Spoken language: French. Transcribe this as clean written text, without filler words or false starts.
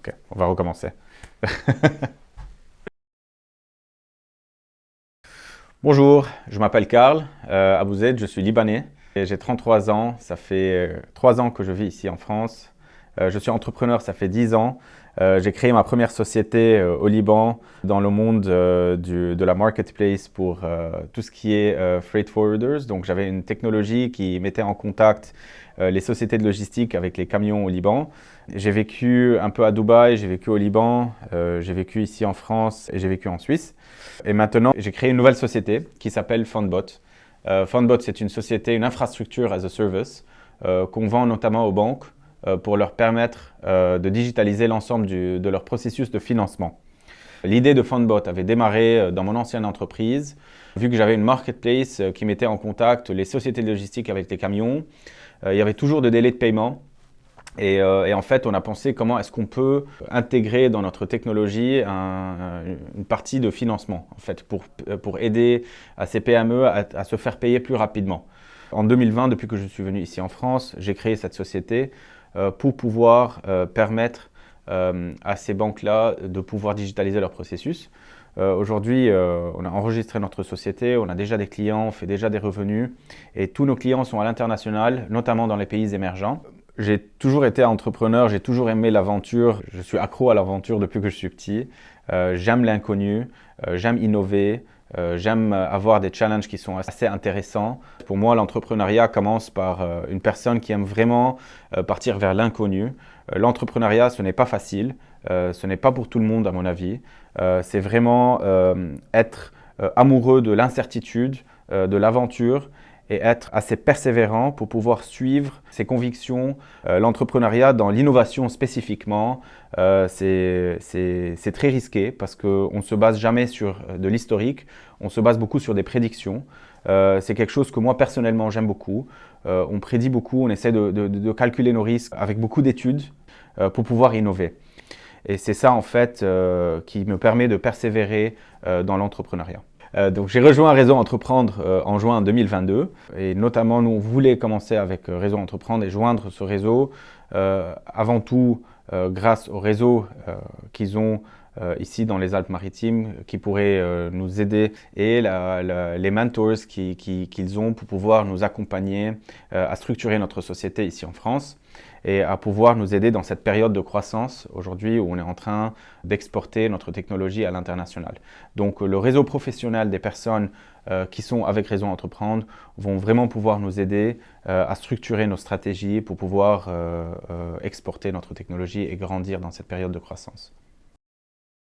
Ok, on va recommencer. Bonjour, je m'appelle Karl Abouzed, je suis libanais. Et j'ai 33 ans, ça fait 3 ans que je vis ici en France. Je suis entrepreneur, ça fait 10 ans. J'ai créé ma première société au Liban dans le monde de la marketplace pour tout ce qui est freight forwarders. Donc j'avais une technologie qui mettait en contact les sociétés de logistique avec les camions au Liban. J'ai vécu un peu à Dubaï, j'ai vécu au Liban, j'ai vécu ici en France et j'ai vécu en Suisse. Et maintenant, j'ai créé une nouvelle société qui s'appelle Fundbot. Fundbot, c'est une société, une infrastructure as a service qu'on vend notamment aux banques pour leur permettre de digitaliser l'ensemble de leur processus de financement. L'idée de Fundbot avait démarré dans mon ancienne entreprise, vu que j'avais une marketplace qui mettait en contact les sociétés de logistique avec les camions. Il y avait toujours de délais de paiement. Et en fait, on a pensé comment est-ce qu'on peut intégrer dans notre technologie une partie de financement, en fait, pour aider à ces PME à se faire payer plus rapidement. En 2020, depuis que je suis venu ici en France, j'ai créé cette société pour pouvoir permettre à ces banques-là de pouvoir digitaliser leur processus. Aujourd'hui, on a enregistré notre société, on a déjà des clients, on fait déjà des revenus et tous nos clients sont à l'international, notamment dans les pays émergents. J'ai toujours été entrepreneur, j'ai toujours aimé l'aventure, je suis accro à l'aventure depuis que je suis petit. J'aime l'inconnu, j'aime innover, j'aime avoir des challenges qui sont assez intéressants. Pour moi, l'entrepreneuriat commence par une personne qui aime vraiment partir vers l'inconnu. L'entrepreneuriat, ce n'est pas facile, ce n'est pas pour tout le monde à mon avis. C'est vraiment être amoureux de l'incertitude, de l'aventure et être assez persévérant pour pouvoir suivre ses convictions. L'entrepreneuriat dans l'innovation spécifiquement, c'est très risqué parce qu'on ne se base jamais sur de l'historique, on se base beaucoup sur des prédictions. C'est quelque chose que moi personnellement j'aime beaucoup. On prédit beaucoup, on essaie de calculer nos risques avec beaucoup d'études pour pouvoir innover. Et c'est ça en fait qui me permet de persévérer dans l'entrepreneuriat. Donc j'ai rejoint Réseau Entreprendre en juin 2022 et notamment nous on voulait commencer avec Réseau Entreprendre et joindre ce réseau avant tout grâce au réseau qu'ils ont ici dans les Alpes-Maritimes qui pourraient nous aider et les mentors qu'ils ont pour pouvoir nous accompagner à structurer notre société ici en France et à pouvoir nous aider dans cette période de croissance aujourd'hui où on est en train d'exporter notre technologie à l'international. Donc le réseau professionnel des personnes qui sont avec Réseau Entreprendre vont vraiment pouvoir nous aider à structurer nos stratégies pour pouvoir exporter notre technologie et grandir dans cette période de croissance.